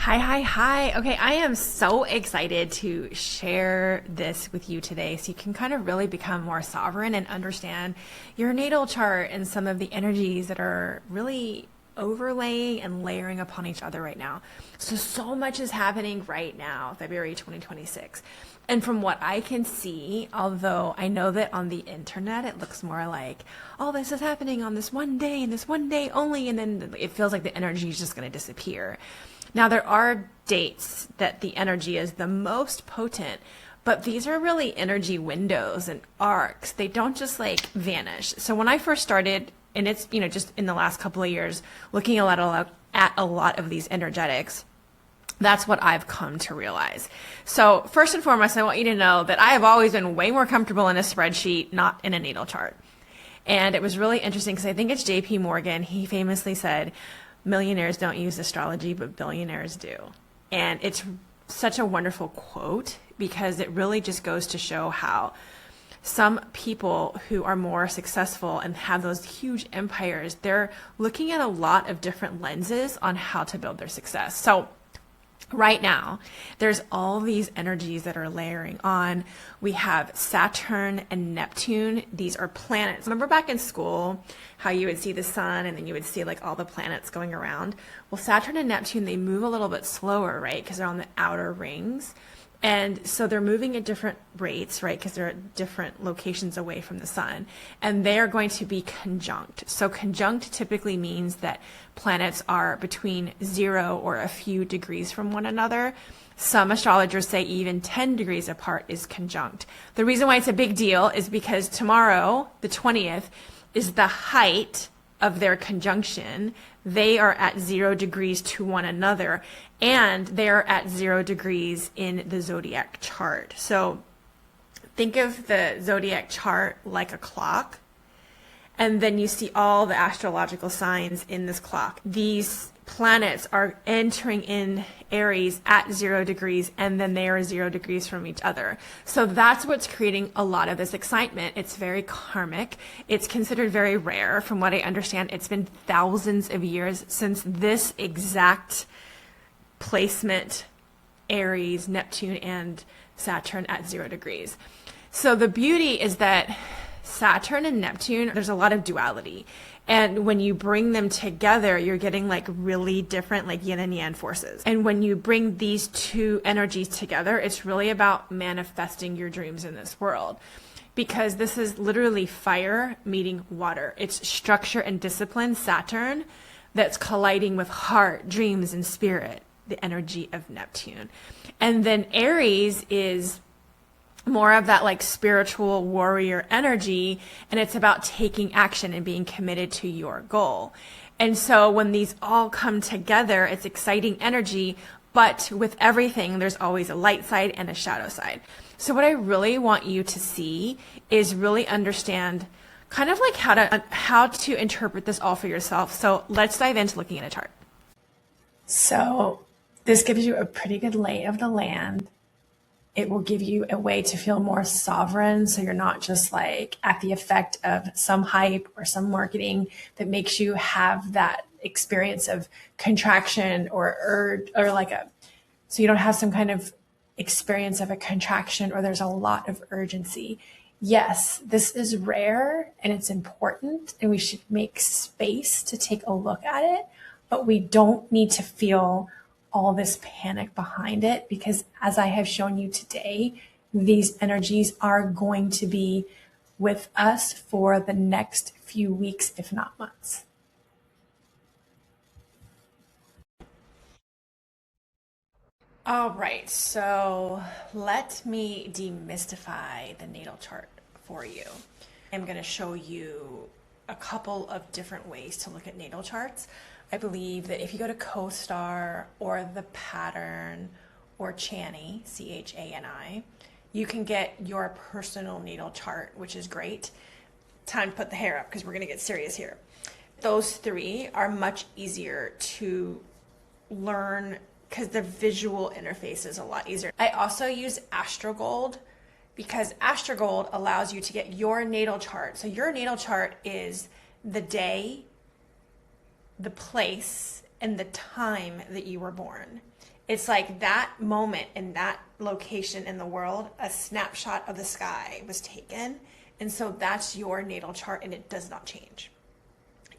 Hi, hi, hi. Okay, I am so excited to share this with you today so you can kind of really become more sovereign and understand your natal chart and some of the energies that are really overlaying and layering upon each other right now. So much is happening right now, February 2026. And from what I can see, although I know that on the internet it looks more like, oh, this is happening on this one day and this one day only, and then it feels like the energy is just going to disappear. Now, there are dates that the energy is the most potent, but these are really energy windows and arcs. They don't just like vanish. So when I first started, and it's, just in the last couple of years, looking at a lot of these energetics, that's what I've come to realize. So first and foremost, I want you to know that I have always been way more comfortable in a spreadsheet, not in a natal chart. And it was really interesting because I think it's JP Morgan. He famously said, millionaires don't use astrology, but billionaires do. And it's such a wonderful quote because it really just goes to show how some people who are more successful and have those huge empires, they're looking at a lot of different lenses on how to build their success. So right now, there's all these energies that are layering on. We have Saturn and Neptune. These are planets. Remember back in school how you would see the sun and then you would see like all the planets going around? Well, Saturn and Neptune, they move a little bit slower, right? Because they're on the outer rings. And so they're moving at different rates, right? Because they're at different locations away from the sun. And they are going to be conjunct. So conjunct typically means that planets are between 0 or a few degrees from one another. Some astrologers say even 10 degrees apart is conjunct. The reason why it's a big deal is because tomorrow, the 20th, is the height of their conjunction. They are at 0 degrees to one another, and they are at 0 degrees in the zodiac chart. So think of the zodiac chart like a clock, and then you see all the astrological signs in this clock. These planets are entering in Aries at 0 degrees, and then they are 0 degrees from each other. So that's what's creating a lot of this excitement. It's very karmic. It's considered very rare. From what I understand, it's been thousands of years since this exact placement, Aries, Neptune, and Saturn at 0 degrees. So the beauty is that Saturn and Neptune, there's a lot of duality. And when you bring them together, you're getting like really different like yin and yang forces. And when you bring these two energies together, it's really about manifesting your dreams in this world. Because this is literally fire meeting water. It's structure and discipline, Saturn, that's colliding with heart, dreams, and spirit, the energy of Neptune. And then Aries is more of that like spiritual warrior energy, and it's about taking action and being committed to your goal. And so when these all come together, it's exciting energy, but with everything, there's always a light side and a shadow side. So what I really want you to see is really understand kind of like how to interpret this all for yourself. So let's dive into looking at a chart. So this gives you a pretty good lay of the land. It will give you a way to feel more sovereign. So you're not just like at the effect of some hype or some marketing that makes you have that experience of contraction or urge or so you don't have some kind of experience of a contraction or there's a lot of urgency. Yes, this is rare and it's important and we should make space to take a look at it, but we don't need to feel all this panic behind it because as I have shown you today, these energies are going to be with us for the next few weeks, if not months. All right, so let me demystify the natal chart for you. I'm going to show you a couple of different ways to look at natal charts. I believe that if you go to CoStar or The Pattern or Chani, Chani, you can get your personal natal chart, which is great. Time to put the hair up because we're going to get serious here. Those three are much easier to learn because the visual interface is a lot easier. I also use AstroGold because AstroGold allows you to get your natal chart. So your natal chart is the day, the place, and the time that you were born. It's like that moment in that location in the world, a snapshot of the sky was taken. And so that's your natal chart, and it does not change.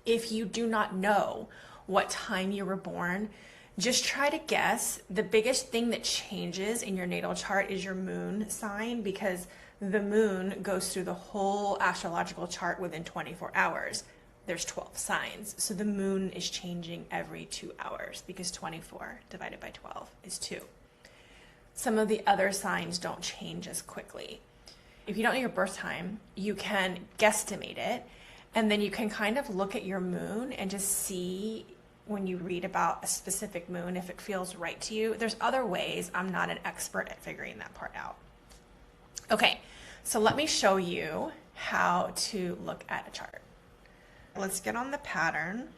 If you do not know what time you were born, just try to guess. The biggest thing that changes in your natal chart is your moon sign, because the moon goes through the whole astrological chart within 24 hours. There's 12 signs. So the moon is changing every 2 hours, because 24 divided by 12 is 2. Some of the other signs don't change as quickly. If you don't know your birth time, you can guesstimate it, and then you can kind of look at your moon and just see when you read about a specific moon if it feels right to you. There's other ways. I'm not an expert at figuring that part out. Okay, so let me show you how to look at a chart. Let's get on the pattern.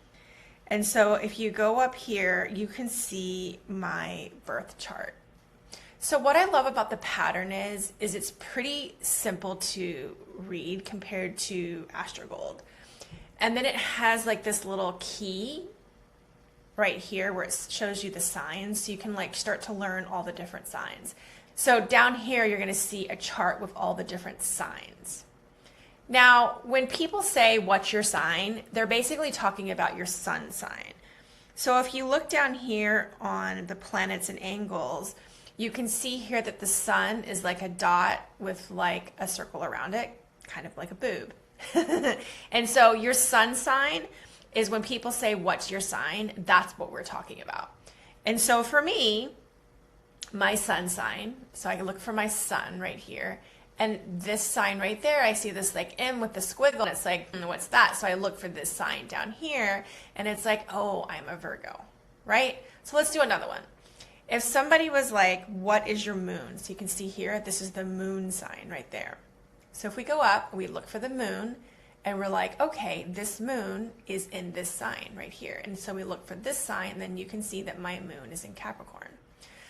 And so if you go up here, you can see my birth chart. So what I love about the pattern is it's pretty simple to read compared to AstroGold. And then it has like this little key right here where it shows you the signs, so you can like start to learn all the different signs. So down here, you're going to see a chart with all the different signs. Now, when people say, what's your sign? They're basically talking about your sun sign. So if you look down here on the planets and angles, you can see here that the sun is like a dot with like a circle around it, kind of like a boob. And so your sun sign is when people say, what's your sign? That's what we're talking about. And so for me, my sun sign, so I can look for my sun right here. And this sign right there, I see this like M with the squiggle, and it's like, what's that? So I look for this sign down here, and it's like, oh, I'm a Virgo, right? So let's do another one. If somebody was like, what is your moon? So you can see here, this is the moon sign right there. So if we go up, we look for the moon, and we're like, okay, this moon is in this sign right here. And so we look for this sign, and then you can see that my moon is in Capricorn.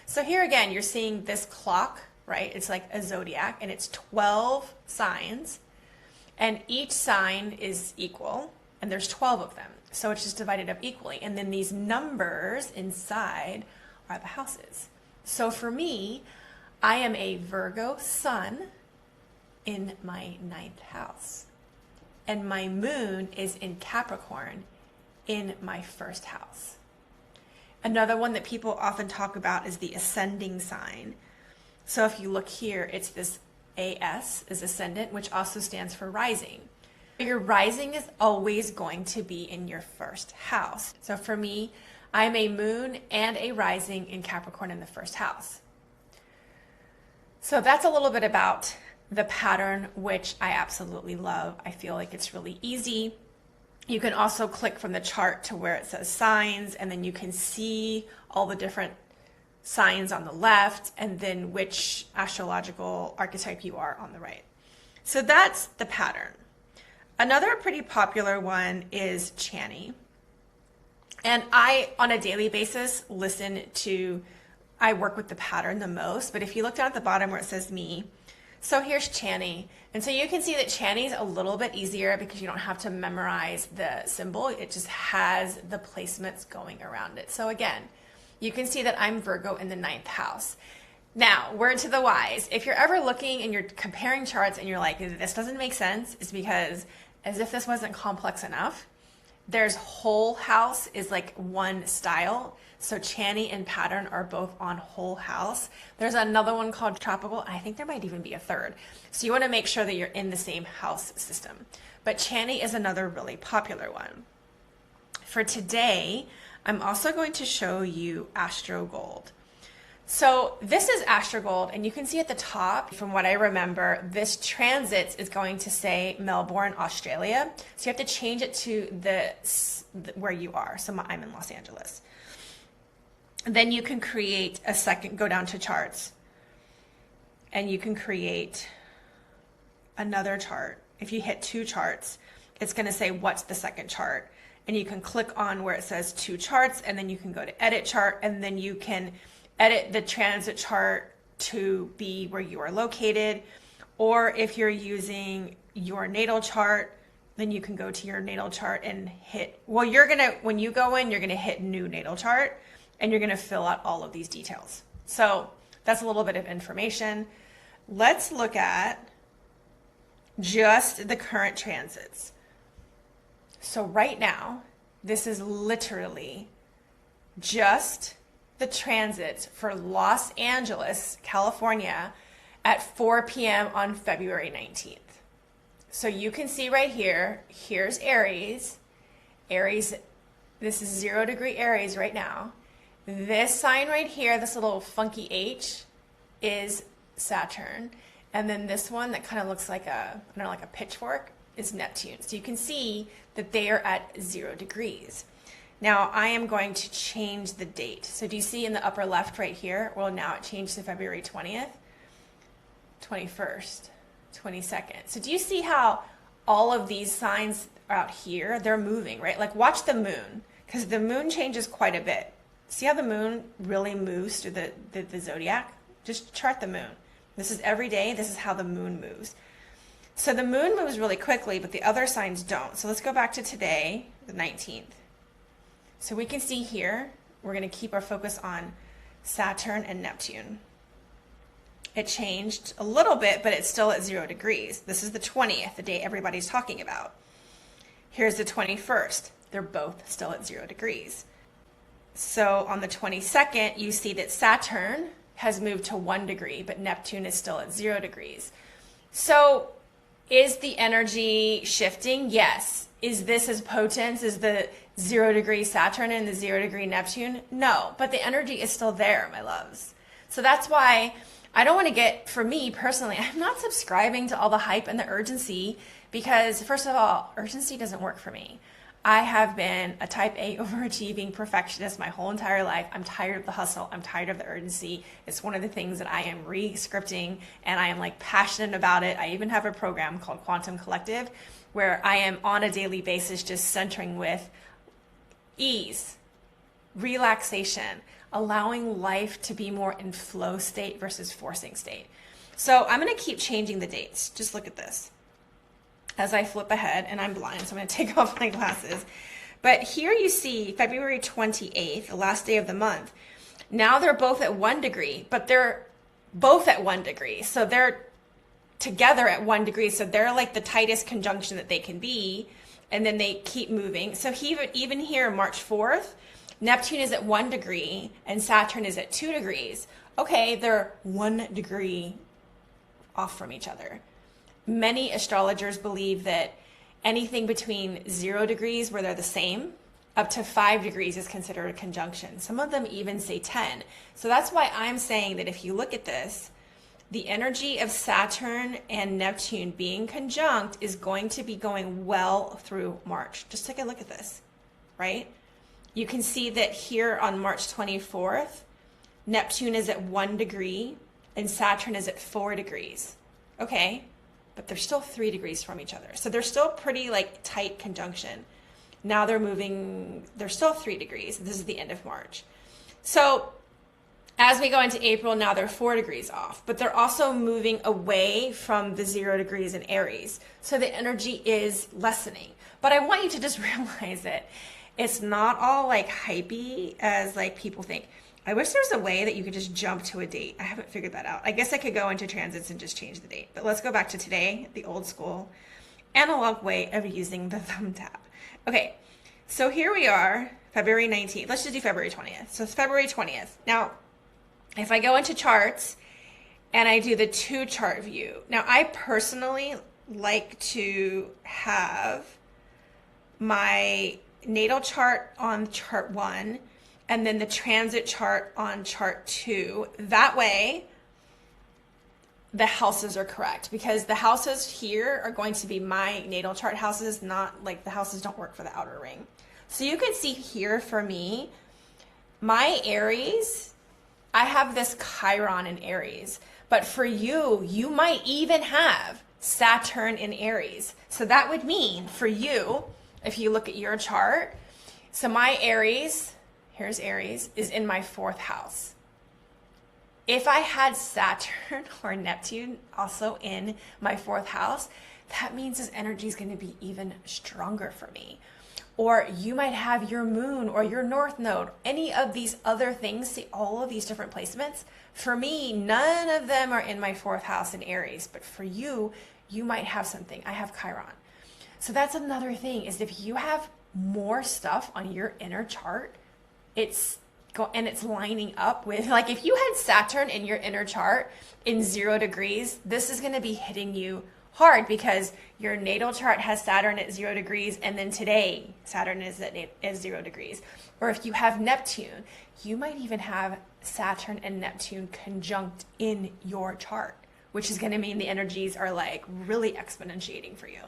So here again, you're seeing this clock, right? It's like a zodiac, and it's 12 signs, and each sign is equal, and there's 12 of them. So it's just divided up equally. And then these numbers inside are the houses. So for me, I am a Virgo sun in my 9th house, and my moon is in Capricorn in my 1st house. Another one that people often talk about is the ascending sign. So if you look here, it's this AS is ascendant, which also stands for rising. Your rising is always going to be in your 1st house. So for me, I'm a moon and a rising in Capricorn in the 1st house. So that's a little bit about the pattern, which I absolutely love. I feel like it's really easy. You can also click from the chart to where it says signs, and then you can see all the different signs on the left, and then which astrological archetype you are on the right. So that's the pattern. Another pretty popular one is Chani. And I, on a daily basis, I work with the pattern the most, but if you look down at the bottom where it says me, so here's Chani. And so you can see that Chani is a little bit easier because you don't have to memorize the symbol. It just has the placements going around it. So again, you can see that I'm Virgo in the 9th house. Now, word to the wise. If you're ever looking and you're comparing charts and you're like, this doesn't make sense, it's because as if this wasn't complex enough, there's whole house is like one style. So Chani and pattern are both on whole house. There's another one called tropical. I think there might even be a third. So you want to make sure that you're in the same house system. But Chani is another really popular one. For today, I'm also going to show you AstroGold. So this is AstroGold, and you can see at the top, from what I remember, this transit is going to say Melbourne, Australia. So you have to change it to where you are. So I'm in Los Angeles. Then you can create a second, go down to charts, and you can create another chart. If you hit 2 charts, it's going to say what's the second chart. And you can click on where it says 2 charts, and then you can go to edit chart, and then you can edit the transit chart to be where you are located. Or if you're using your natal chart, then you can go to your natal chart and hit, well, when you go in, you're gonna hit new natal chart and you're gonna fill out all of these details. So that's a little bit of information. Let's look at just the current transits. So right now, this is literally just the transits for Los Angeles, California at 4 p.m. on February 19th. So you can see right here, here's Aries. Aries, this is 0 degree Aries right now. This sign right here, this little funky H, is Saturn. And then this one that kind of looks like a, I don't know, like a pitchfork is Neptune. So you can see that they are at 0 degrees. Now I am going to change the date. So do you see in the upper left right here? Well, now it changed to February 20th, 21st, 22nd. So do you see how all of these signs out here, they're moving, right? Like watch the moon, because the moon changes quite a bit. See how the moon really moves through the zodiac? Just chart the moon. This is every day. This is how the moon moves. So the moon moves really quickly, but the other signs don't. So let's go back to today, the 19th. So we can see here, we're going to keep our focus on Saturn and Neptune. It changed a little bit, but it's still at 0 degrees. This is the 20th, the day everybody's talking about. Here's the 21st. They're both still at 0 degrees. So on the 22nd, you see that Saturn has moved to 1 degree, but Neptune is still at 0 degrees. So is the energy shifting? Yes. Is this as potent as the 0 degree Saturn and the 0 degree Neptune? No, but the energy is still there, my loves. So that's why I don't want to get, for me personally, I'm not subscribing to all the hype and the urgency because, first of all, urgency doesn't work for me. I have been a type A overachieving perfectionist my whole entire life. I'm tired of the hustle. I'm tired of the urgency. It's one of the things that I am re-scripting and I am like passionate about it. I even have a program called Quantum Collective where I am on a daily basis just centering with ease, relaxation, allowing life to be more in flow state versus forcing state. So I'm going to keep changing the dates. Just look at this. As I flip ahead, and I'm blind, so I'm going to take off my glasses. But here you see February 28th, the last day of the month. Now they're both at 1 degree, but they're both at 1 degree. So they're together at 1 degree. So they're like the tightest conjunction that they can be. And then they keep moving. So even here, March 4th, Neptune is at 1 degree and Saturn is at 2 degrees. Okay, they're 1 degree off from each other. Many astrologers believe that anything between 0 degrees where they're the same up to 5 degrees is considered a conjunction. Some of them even say 10. So that's why I'm saying that if you look at this, the energy of Saturn and Neptune being conjunct is going to be going well through March. Just take a look at this, right? You can see that here on March 24th, Neptune is at 1 degree and Saturn is at 4 degrees. Okay. But they're still 3 degrees from each other. So they're still pretty like tight conjunction. Now they're moving, they're still 3 degrees. This is the end of March. So as we go into April, now they're 4 degrees off, but they're also moving away from the 0 degrees in Aries. So the energy is lessening. But I want you to just realize that it's not all like hypey as like people think. I wish there was a way that you could just jump to a date. I haven't figured that out. I guess I could go into transits and just change the date. But let's go back to today, the old school analog way of using the thumb tap. Okay, so here we are, February 19th. Let's just do February 20th. So it's February 20th. Now, if I go into charts and I do the 2 chart view. Now, I personally like to have my natal chart on chart 1 and then the transit chart on chart 2. That way, the houses are correct because the houses here are going to be my natal chart houses, not like the houses don't work for the outer ring. So you can see here for me, my Aries, I have this Chiron in Aries, but for you, you might even have Saturn in Aries. So that would mean for you, if you look at your chart, so my Aries, here's Aries, is in my 4th house. If I had Saturn or Neptune also in my 4th house, that means this energy is going to be even stronger for me. Or you might have your moon or your north node, any of these other things, see all of these different placements. For me, none of them are in my fourth house in Aries, but for you, you might have something. I have Chiron. So that's another thing, is if you have more stuff on your inner chart, it's lining up with, like, if you had Saturn in your inner chart in 0 degrees, this is going to be hitting you hard because your natal chart has Saturn at 0 degrees, and then today Saturn is at 0 degrees. Or if you have Neptune, you might even have Saturn and Neptune conjunct in your chart, which is going to mean the energies are like really exponentiating for you.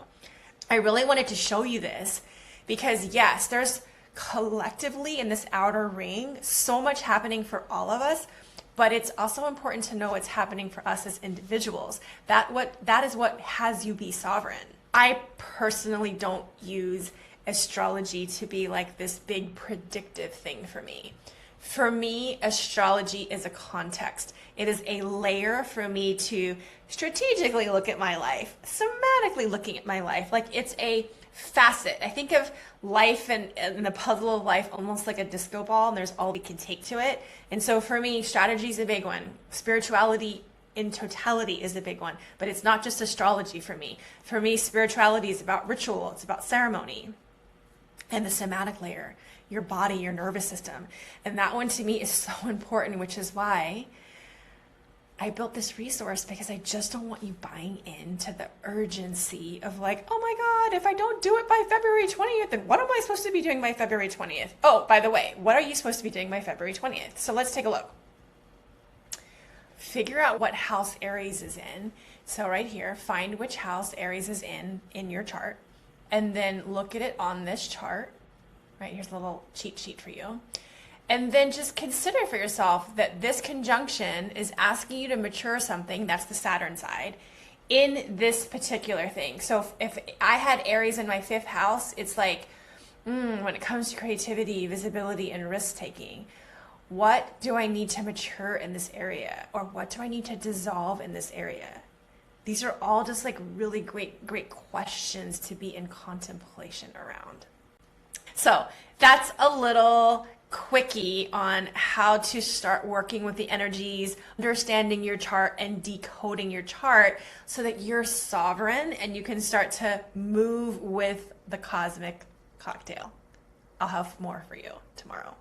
I really wanted to show you this because yes, there's collectively in this outer ring so much happening for all of us, but it's also important to know what's happening for us as individuals. That is what has you be sovereign. I personally don't use astrology to be like this big predictive thing for me. For me, astrology is a context. It is a layer for me to strategically look at my life, somatically looking at my life. Like it's a facet. I think of life and the puzzle of life almost like a disco ball, and there's all we can take to it. And so for me, strategy is a big one. Spirituality in totality is a big one, but it's not just astrology for me. For me, spirituality is about ritual. It's about ceremony and the somatic layer, your body, your nervous system. And that one to me is so important, which is why I built this resource, because I just don't want you buying into the urgency of like, oh my God, if I don't do it by February 20th, then what am I supposed to be doing by February 20th? Oh, by the way, what are you supposed to be doing by February 20th? So let's take a look. Figure out what house Aries is in. So right here, find which house Aries is in your chart, and then look at it on this chart. Right, here's a little cheat sheet for you. And then just consider for yourself that this conjunction is asking you to mature something, that's the Saturn side, in this particular thing. So if I had Aries in my 5th house, it's like, when it comes to creativity, visibility, and risk-taking, what do I need to mature in this area? Or what do I need to dissolve in this area? These are all just like really great questions to be in contemplation around. So that's a little quickie on how to start working with the energies, understanding your chart and decoding your chart so that you're sovereign and you can start to move with the cosmic cocktail. I'll have more for you tomorrow.